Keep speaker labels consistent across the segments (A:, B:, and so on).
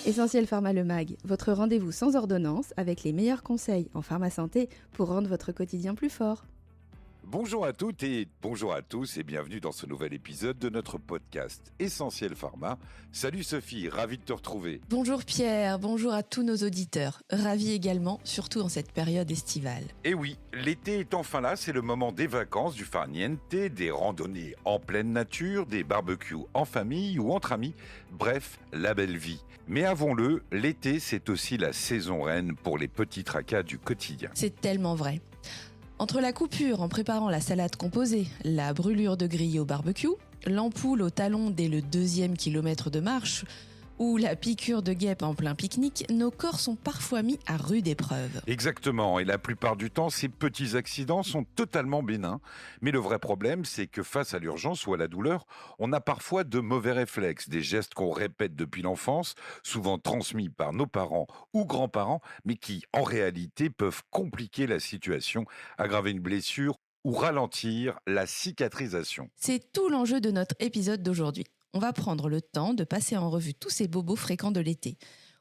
A: Essentiel Pharma Le Mag, votre rendez-vous sans ordonnance avec les meilleurs conseils en pharma-santé pour rendre votre quotidien plus fort.
B: Bonjour à toutes et bonjour à tous et bienvenue dans ce nouvel épisode de notre podcast Essentiel Pharma. Salut Sophie, ravi de te retrouver.
C: Bonjour Pierre, bonjour à tous nos auditeurs. Ravi également, surtout en cette période estivale.
B: Et oui, l'été est enfin là, c'est le moment des vacances, du farniente, des randonnées en pleine nature, des barbecues en famille ou entre amis, bref, la belle vie. Mais avouons-le, l'été c'est aussi la saison reine pour les petits tracas du quotidien.
C: C'est tellement vrai. Entre la coupure en préparant la salade composée, la brûlure de grille au barbecue, l'ampoule au talon dès le 2e kilomètre de marche ou la piqûre de guêpe en plein pique-nique, nos corps sont parfois mis à rude épreuve.
B: Exactement, et la plupart du temps, ces petits accidents sont totalement bénins. Mais le vrai problème, c'est que face à l'urgence ou à la douleur, on a parfois de mauvais réflexes, des gestes qu'on répète depuis l'enfance, souvent transmis par nos parents ou grands-parents, mais qui, en réalité, peuvent compliquer la situation, aggraver une blessure ou ralentir la cicatrisation.
C: C'est tout l'enjeu de notre épisode d'aujourd'hui. On va prendre le temps de passer en revue tous ces bobos fréquents de l'été.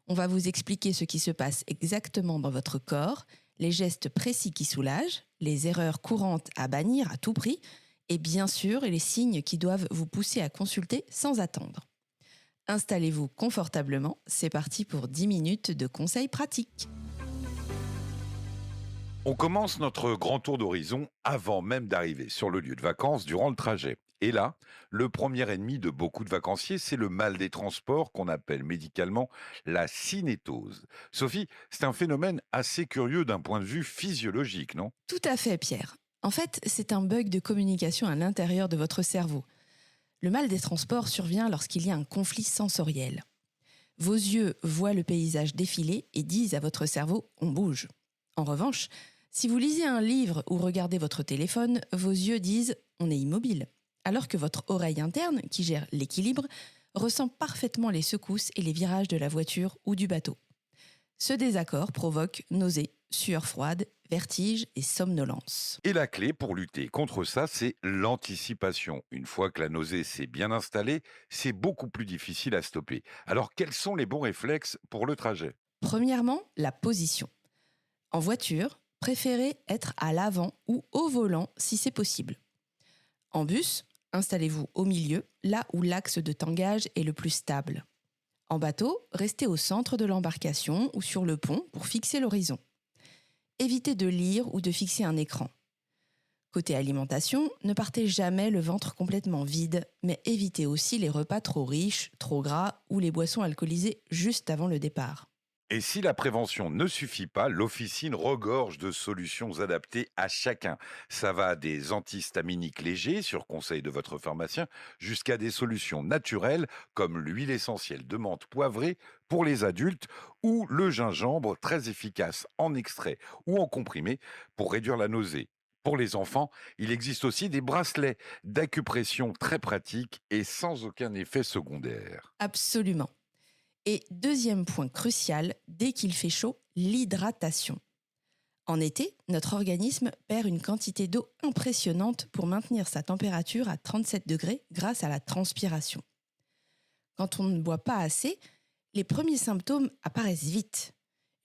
C: On va vous expliquer ce qui se passe exactement dans votre corps, les gestes précis qui soulagent, les erreurs courantes à bannir à tout prix, et bien sûr les signes qui doivent vous pousser à consulter sans attendre. Installez-vous confortablement, c'est parti pour 10 minutes de conseils pratiques.
B: On commence notre grand tour d'horizon avant même d'arriver sur le lieu de vacances durant le trajet. Et là, le premier ennemi de beaucoup de vacanciers, c'est le mal des transports qu'on appelle médicalement la cinétose. Sophie, c'est un phénomène assez curieux d'un point de vue physiologique, non ?
C: Tout à fait, Pierre. En fait, c'est un bug de communication à l'intérieur de votre cerveau. Le mal des transports survient lorsqu'il y a un conflit sensoriel. Vos yeux voient le paysage défiler et disent à votre cerveau « on bouge ». En revanche, si vous lisez un livre ou regardez votre téléphone, vos yeux disent « on est immobile ». Alors que votre oreille interne, qui gère l'équilibre, ressent parfaitement les secousses et les virages de la voiture ou du bateau. Ce désaccord provoque nausées, sueur froide, vertige et somnolence.
B: Et la clé pour lutter contre ça, c'est l'anticipation. Une fois que la nausée s'est bien installée, c'est beaucoup plus difficile à stopper. Alors, quels sont les bons réflexes pour le trajet ?
C: Premièrement, la position. En voiture, préférez être à l'avant ou au volant si c'est possible. En bus, installez-vous au milieu, là où l'axe de tangage est le plus stable. En bateau, restez au centre de l'embarcation ou sur le pont pour fixer l'horizon. Évitez de lire ou de fixer un écran. Côté alimentation, ne partez jamais le ventre complètement vide, mais évitez aussi les repas trop riches, trop gras ou les boissons alcoolisées juste avant le départ.
B: Et si la prévention ne suffit pas, l'officine regorge de solutions adaptées à chacun. Ça va des antihistaminiques légers, sur conseil de votre pharmacien, jusqu'à des solutions naturelles comme l'huile essentielle de menthe poivrée pour les adultes ou le gingembre très efficace en extrait ou en comprimé pour réduire la nausée. Pour les enfants, il existe aussi des bracelets d'acupression très pratiques et sans aucun effet secondaire.
C: Absolument. Et deuxième point crucial, dès qu'il fait chaud, l'hydratation. En été, notre organisme perd une quantité d'eau impressionnante pour maintenir sa température à 37 degrés grâce à la transpiration. Quand on ne boit pas assez, les premiers symptômes apparaissent vite.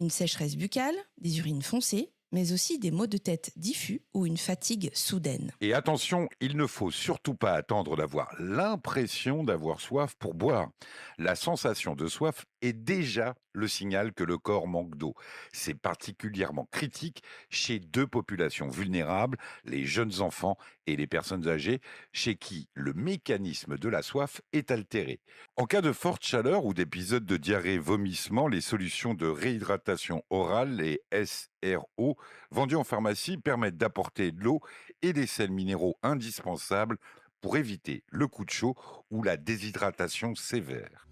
C: Une sécheresse buccale, des urines foncées, mais aussi des maux de tête diffus ou une fatigue soudaine.
B: Et attention, il ne faut surtout pas attendre d'avoir l'impression d'avoir soif pour boire. La sensation de soif est déjà le signal que le corps manque d'eau. C'est particulièrement critique chez deux populations vulnérables, les jeunes enfants et les personnes âgées, chez qui le mécanisme de la soif est altéré. En cas de forte chaleur ou d'épisodes de diarrhée-vomissement, les solutions de réhydratation orale, les SRO, vendues en pharmacie, permettent d'apporter de l'eau et des sels minéraux indispensables pour éviter le coup de chaud ou la déshydratation sévère.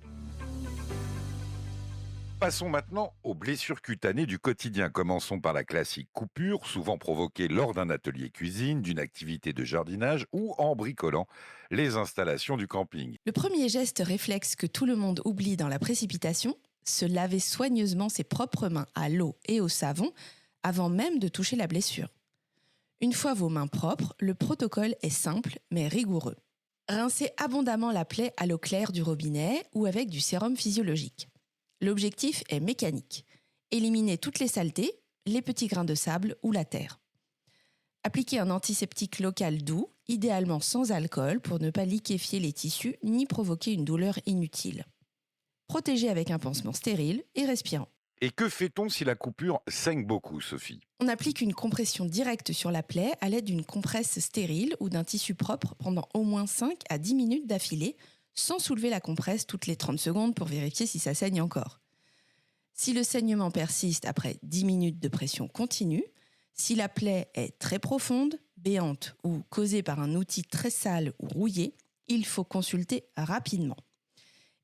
B: Passons maintenant aux blessures cutanées du quotidien. Commençons par la classique coupure, souvent provoquée lors d'un atelier cuisine, d'une activité de jardinage ou en bricolant les installations du camping.
C: Le premier geste réflexe que tout le monde oublie dans la précipitation, se laver soigneusement ses propres mains à l'eau et au savon avant même de toucher la blessure. Une fois vos mains propres, le protocole est simple mais rigoureux. Rincez abondamment la plaie à l'eau claire du robinet ou avec du sérum physiologique. L'objectif est mécanique. Éliminer toutes les saletés, les petits grains de sable ou la terre. Appliquez un antiseptique local doux, idéalement sans alcool pour ne pas liquéfier les tissus ni provoquer une douleur inutile. Protégez avec un pansement stérile et respirant.
B: Et que fait-on si la coupure saigne beaucoup, Sophie?
C: On applique une compression directe sur la plaie à l'aide d'une compresse stérile ou d'un tissu propre pendant au moins 5 à 10 minutes d'affilée, sans soulever la compresse toutes les 30 secondes pour vérifier si ça saigne encore. Si le saignement persiste après 10 minutes de pression continue, si la plaie est très profonde, béante ou causée par un outil très sale ou rouillé, il faut consulter rapidement.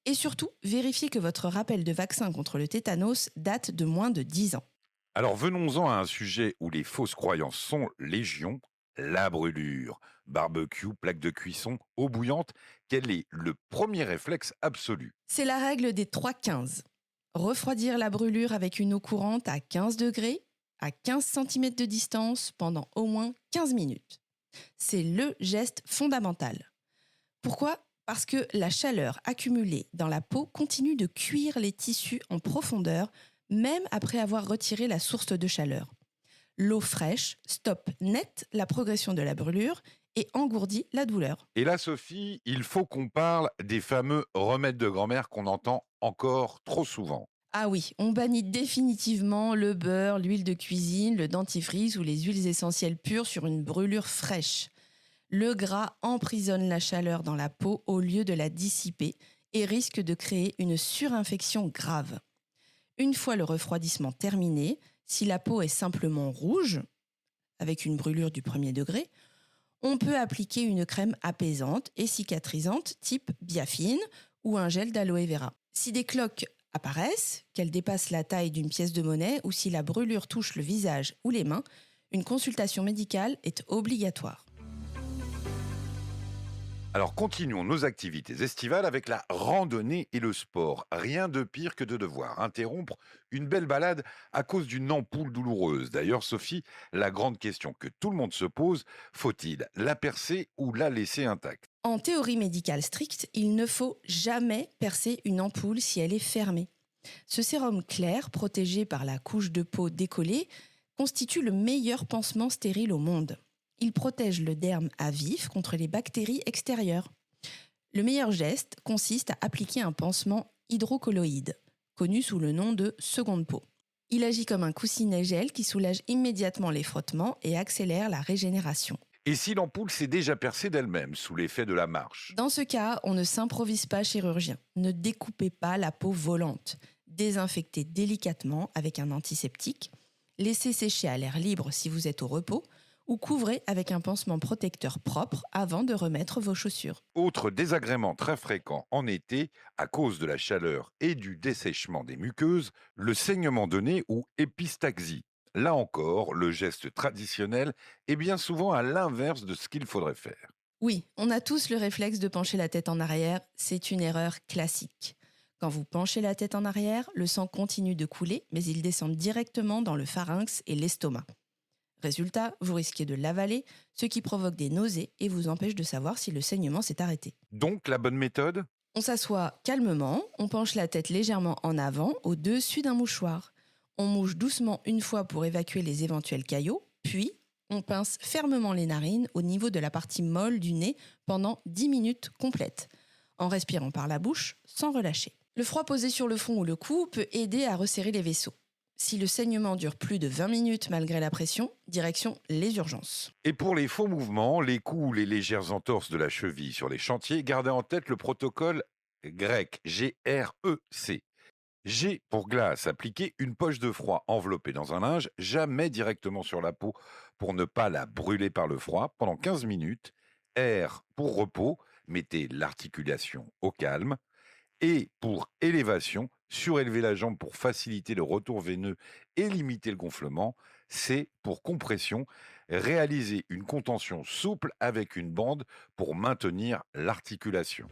C: Et surtout, vérifiez que votre rappel de vaccin contre le tétanos date de moins de 10 ans.
B: Alors venons-en à un sujet où les fausses croyances sont légion, la brûlure. Barbecue, plaque de cuisson, eau bouillante, quel est le premier réflexe absolu?
C: C'est la règle des 3-15. Refroidir la brûlure avec une eau courante à 15 degrés, à 15 cm de distance pendant au moins 15 minutes. C'est le geste fondamental. Pourquoi ? Parce que la chaleur accumulée dans la peau continue de cuire les tissus en profondeur, même après avoir retiré la source de chaleur. L'eau fraîche stoppe net la progression de la brûlure et engourdit la douleur.
B: Et là, Sophie, il faut qu'on parle des fameux remèdes de grand-mère qu'on entend encore trop souvent.
C: Ah oui, on bannit définitivement le beurre, l'huile de cuisine, le dentifrice ou les huiles essentielles pures sur une brûlure fraîche. Le gras emprisonne la chaleur dans la peau au lieu de la dissiper et risque de créer une surinfection grave. Une fois le refroidissement terminé, si la peau est simplement rouge, avec une brûlure du premier degré, on peut appliquer une crème apaisante et cicatrisante type Biafine ou un gel d'aloe vera. Si des cloques apparaissent, qu'elles dépassent la taille d'une pièce de monnaie ou si la brûlure touche le visage ou les mains, une consultation médicale est obligatoire.
B: Alors continuons nos activités estivales avec la randonnée et le sport. Rien de pire que de devoir interrompre une belle balade à cause d'une ampoule douloureuse. D'ailleurs, Sophie, la grande question que tout le monde se pose, faut-il la percer ou la laisser intacte?
C: En théorie médicale stricte, il ne faut jamais percer une ampoule si elle est fermée. Ce sérum clair, protégé par la couche de peau décollée, constitue le meilleur pansement stérile au monde. Il protège le derme à vif contre les bactéries extérieures. Le meilleur geste consiste à appliquer un pansement hydrocolloïde, connu sous le nom de seconde peau. Il agit comme un coussinet gel qui soulage immédiatement les frottements et accélère la régénération.
B: Et si l'ampoule s'est déjà percée d'elle-même sous l'effet de la marche?
C: Dans ce cas, on ne s'improvise pas chirurgien. Ne découpez pas la peau volante. Désinfectez délicatement avec un antiseptique. Laissez sécher à l'air libre si vous êtes au repos ou couvrez avec un pansement protecteur propre avant de remettre vos chaussures.
B: Autre désagrément très fréquent en été, à cause de la chaleur et du dessèchement des muqueuses, le saignement de nez ou épistaxie. Là encore, le geste traditionnel est bien souvent à l'inverse de ce qu'il faudrait faire.
C: Oui, on a tous le réflexe de pencher la tête en arrière, c'est une erreur classique. Quand vous penchez la tête en arrière, le sang continue de couler, mais il descend directement dans le pharynx et l'estomac. Résultat, vous risquez de l'avaler, ce qui provoque des nausées et vous empêche de savoir si le saignement s'est arrêté.
B: Donc, la bonne méthode?
C: On s'assoit calmement, on penche la tête légèrement en avant, au-dessus d'un mouchoir. On mouche doucement une fois pour évacuer les éventuels caillots, puis on pince fermement les narines au niveau de la partie molle du nez pendant 10 minutes complètes, en respirant par la bouche sans relâcher. Le froid posé sur le front ou le cou peut aider à resserrer les vaisseaux. Si le saignement dure plus de 20 minutes malgré la pression, direction les urgences.
B: Et pour les faux mouvements, les coups ou les légères entorses de la cheville sur les chantiers, gardez en tête le protocole grec, G-R-E-C. G pour glace, appliquez une poche de froid enveloppée dans un linge, jamais directement sur la peau pour ne pas la brûler par le froid pendant 15 minutes. R pour repos, mettez l'articulation au calme. Et pour élévation, surélevez la jambe pour faciliter le retour veineux et limiter le gonflement. C pour compression, réalisez une contention souple avec une bande pour maintenir l'articulation.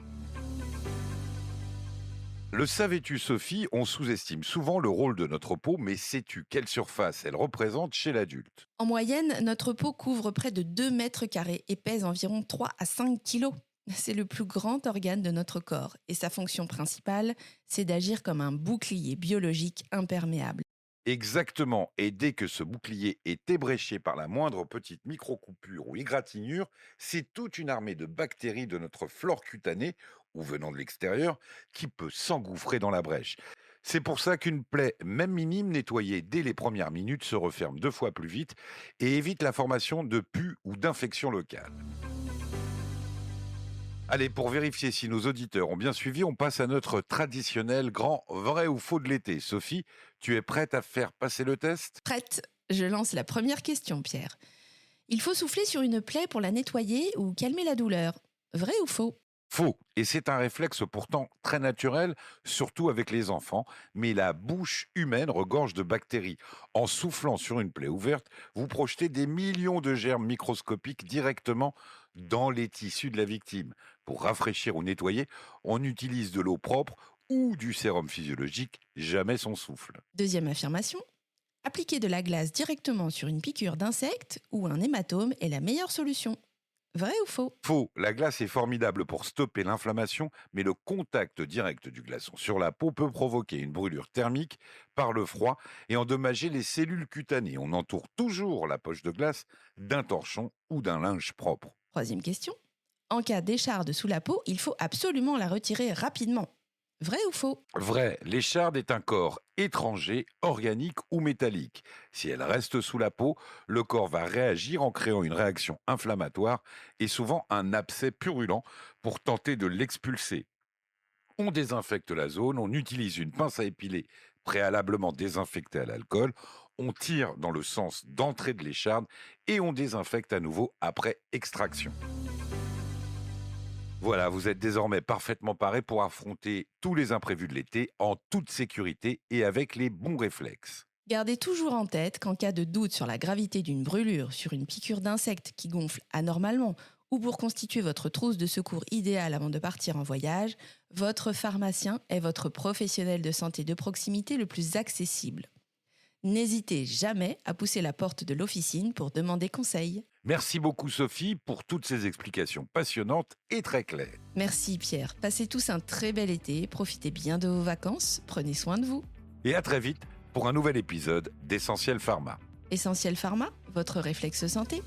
B: Le savais-tu, Sophie, on sous-estime souvent le rôle de notre peau, mais sais-tu quelle surface elle représente chez l'adulte?
C: En moyenne, notre peau couvre près de 2 mètres carrés et pèse environ 3 à 5 kilos. C'est le plus grand organe de notre corps et sa fonction principale, c'est d'agir comme un bouclier biologique imperméable.
B: Exactement. Et dès que ce bouclier est ébréché par la moindre petite microcoupure ou égratignure, c'est toute une armée de bactéries de notre flore cutanée, ou venant de l'extérieur, qui peut s'engouffrer dans la brèche. C'est pour ça qu'une plaie, même minime, nettoyée dès les premières minutes, se referme 2 fois plus vite et évite la formation de pus ou d'infections locales. Allez, pour vérifier si nos auditeurs ont bien suivi, on passe à notre traditionnel grand vrai ou faux de l'été. Sophie, tu es prête à faire passer le test?
C: Prête? Je lance la première question, Pierre. Il faut souffler sur une plaie pour la nettoyer ou calmer la douleur. Vrai ou faux?
B: Faux. Et c'est un réflexe pourtant très naturel, surtout avec les enfants. Mais la bouche humaine regorge de bactéries. En soufflant sur une plaie ouverte, vous projetez des millions de germes microscopiques directement dans les tissus de la victime. Pour rafraîchir ou nettoyer, on utilise de l'eau propre ou du sérum physiologique, jamais son souffle.
C: Deuxième affirmation. Appliquer de la glace directement sur une piqûre d'insecte ou un hématome est la meilleure solution. Vrai ou faux?
B: Faux, la glace est formidable pour stopper l'inflammation, mais le contact direct du glaçon sur la peau peut provoquer une brûlure thermique par le froid et endommager les cellules cutanées. On entoure toujours la poche de glace d'un torchon ou d'un linge propre.
C: Troisième question. En cas d'écharde sous la peau, il faut absolument la retirer rapidement. Vrai ou faux?
B: Vrai, l'écharde est un corps étranger, organique ou métallique. Si elle reste sous la peau, le corps va réagir en créant une réaction inflammatoire et souvent un abcès purulent pour tenter de l'expulser. On désinfecte la zone, on utilise une pince à épiler préalablement désinfectée à l'alcool, on tire dans le sens d'entrée de l'écharde et on désinfecte à nouveau après extraction. Voilà, vous êtes désormais parfaitement paré pour affronter tous les imprévus de l'été en toute sécurité et avec les bons réflexes.
C: Gardez toujours en tête qu'en cas de doute sur la gravité d'une brûlure, sur une piqûre d'insecte qui gonfle anormalement ou pour constituer votre trousse de secours idéale avant de partir en voyage, votre pharmacien est votre professionnel de santé de proximité le plus accessible. N'hésitez jamais à pousser la porte de l'officine pour demander conseil.
B: Merci beaucoup Sophie pour toutes ces explications passionnantes et très claires.
C: Merci Pierre, passez tous un très bel été, profitez bien de vos vacances, prenez soin de vous.
B: Et à très vite pour un nouvel épisode d'Essentiel Pharma.
C: Essentiel Pharma, votre réflexe santé.